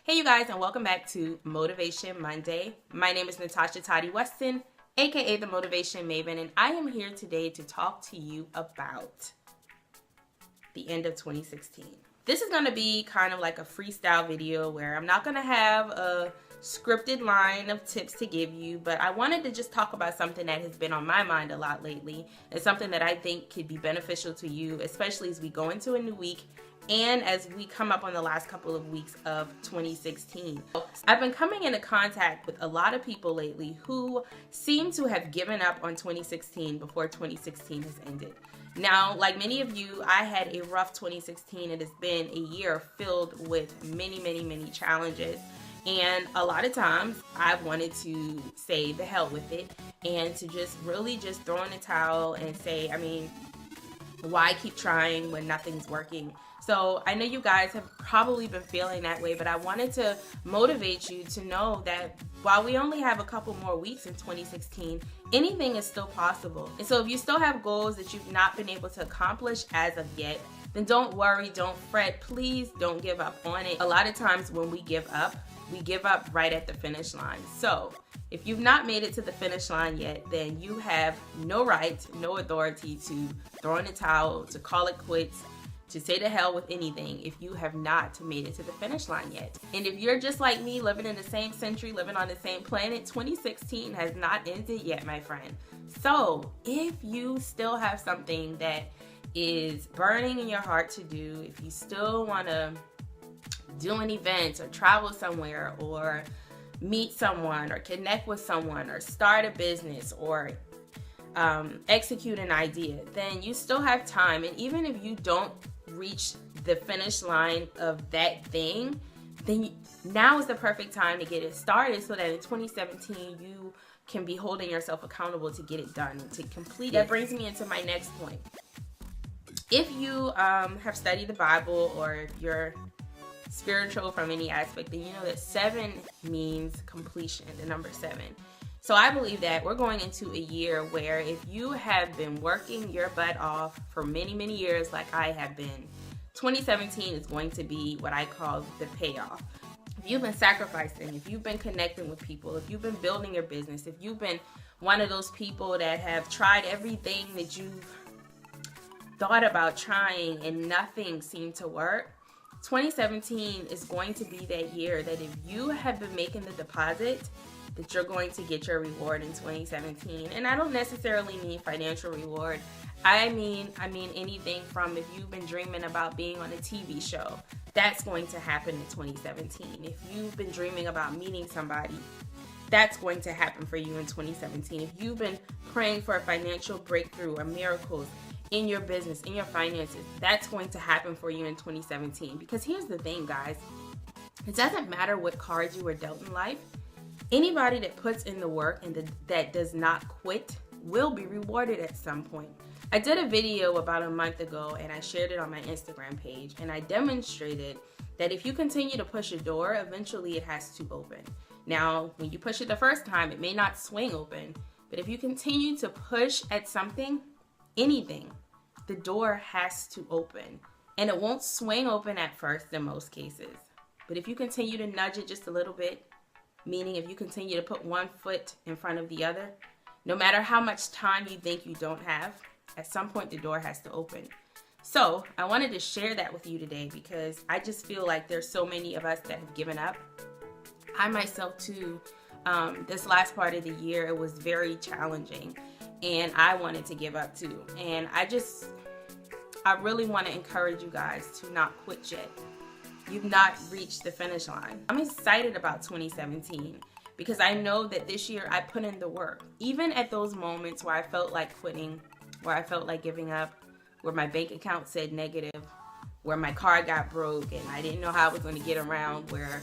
Hey you guys, and welcome back to Motivation Monday. My name is Natasha Toddy Weston, aka the Motivation Maven, and I am here today to talk to you about the end of 2016. This is going to be kind of like a freestyle video where I'm not going to have a scripted line of tips to give you, but I wanted to just talk about something that has been on my mind a lot lately. It's something that I think could be beneficial to you, especially as we go into a new week and as we come up on the last couple of weeks of 2016. I've been coming into contact with a lot of people lately who seem to have given up on 2016 before 2016 has ended. Now, like many of you, I had a rough 2016. It has been a year filled with many challenges. And a lot of times I've wanted to say the hell with it and to just really just throw in the towel and say, why keep trying when nothing's working? So I know you guys have probably been feeling that way, but I wanted to motivate you to know that while we only have a couple more weeks in 2016, anything is still possible. And so if you still have goals that you've not been able to accomplish as of yet, then don't worry, don't fret, please don't give up on it. A lot of times when we give up right at the finish line. So if you've not made it to the finish line yet, then you have no right, no authority to throw in the towel, to call it quits, to say to hell with anything if you have not made it to the finish line yet. And if you're just like me, living in the same century, living on the same planet, 2016 has not ended yet, my friend. So if you still have something that is burning in your heart to do, if you still want to do an event or travel somewhere or meet someone or connect with someone or start a business or execute an idea, then you still have time. And even if you don't reach the finish line of that thing, then now is the perfect time to get it started so that in 2017 you can be holding yourself accountable to get it done and to complete it. That brings me into my next point. If you have studied the Bible or you're spiritual from any aspect, then you know that 7 means completion, the number 7. So I believe that we're going into a year where if you have been working your butt off for many years like I have been, 2017 is going to be what I call the payoff. If you've been sacrificing, if you've been connecting with people, if you've been building your business, if you've been one of those people that have tried everything that you've thought about trying and nothing seemed to work, 2017 is going to be that year that if you have been making the deposit, that you're going to get your reward in 2017. And I don't necessarily mean financial reward. I mean anything from if you've been dreaming about being on a TV show, that's going to happen in 2017. If you've been dreaming about meeting somebody, that's going to happen for you in 2017. If you've been praying for a financial breakthrough or miracles in your business, in your finances, that's going to happen for you in 2017. Because here's the thing, guys. It doesn't matter what cards you were dealt in life. Anybody that puts in the work and that does not quit will be rewarded at some point. I did a video about a month ago and I shared it on my Instagram page, and I demonstrated that if you continue to push a door, eventually it has to open. Now, when you push it the first time, it may not swing open, but if you continue to push at something, anything, the door has to open. And it won't swing open at first in most cases. But if you continue to nudge it just a little bit, meaning if you continue to put one foot in front of the other, no matter how much time you think you don't have, at some point the door has to open. So I wanted to share that with you today because I just feel like there's so many of us that have given up. I myself too, this last part of the year, it was very challenging and I wanted to give up too. And I really want to encourage you guys to not quit yet. You've not reached the finish line. I'm excited about 2017 because I know that this year I put in the work. Even at those moments where I felt like quitting, where I felt like giving up, where my bank account said negative, where my car got broke and I didn't know how I was going to get around, where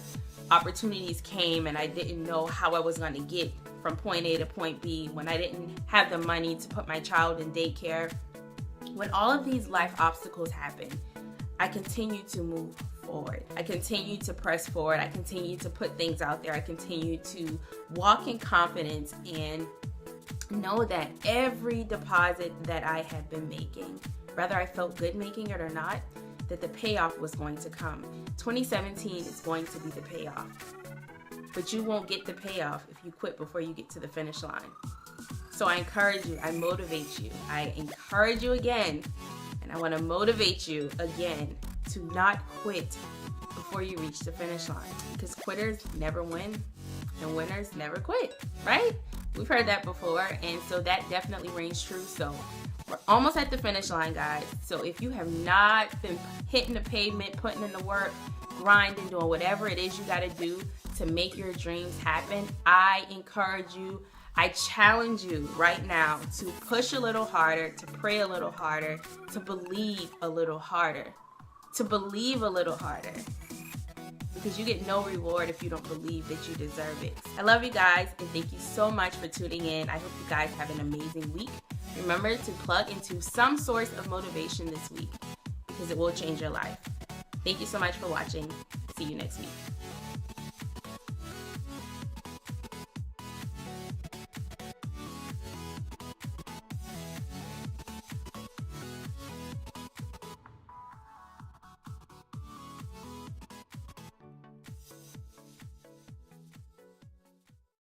opportunities came and I didn't know how I was going to get from point A to point B, when I didn't have the money to put my child in daycare. When all of these life obstacles happen, I continue to move forward. I continue to press forward. I continue to put things out there. I continue to walk in confidence and know that every deposit that I have been making, whether I felt good making it or not, that the payoff was going to come. 2017 is going to be the payoff. But you won't get the payoff if you quit before you get to the finish line. So I encourage you, I motivate you, I encourage you again, and I want to motivate you again to not quit before you reach the finish line. Because quitters never win and winners never quit, right? We've heard that before, and so that definitely rings true. So we're almost at the finish line, guys. So if you have not been hitting the pavement, putting in the work, grinding, doing whatever it is you got to do to make your dreams happen, I encourage you, I challenge you right now to push a little harder, to pray a little harder, to believe a little harder, to believe a little harder. Because you get no reward if you don't believe that you deserve it. I love you guys, and thank you so much for tuning in. I hope you guys have an amazing week. Remember to plug into some source of motivation this week, because it will change your life. Thank you so much for watching. See you next week.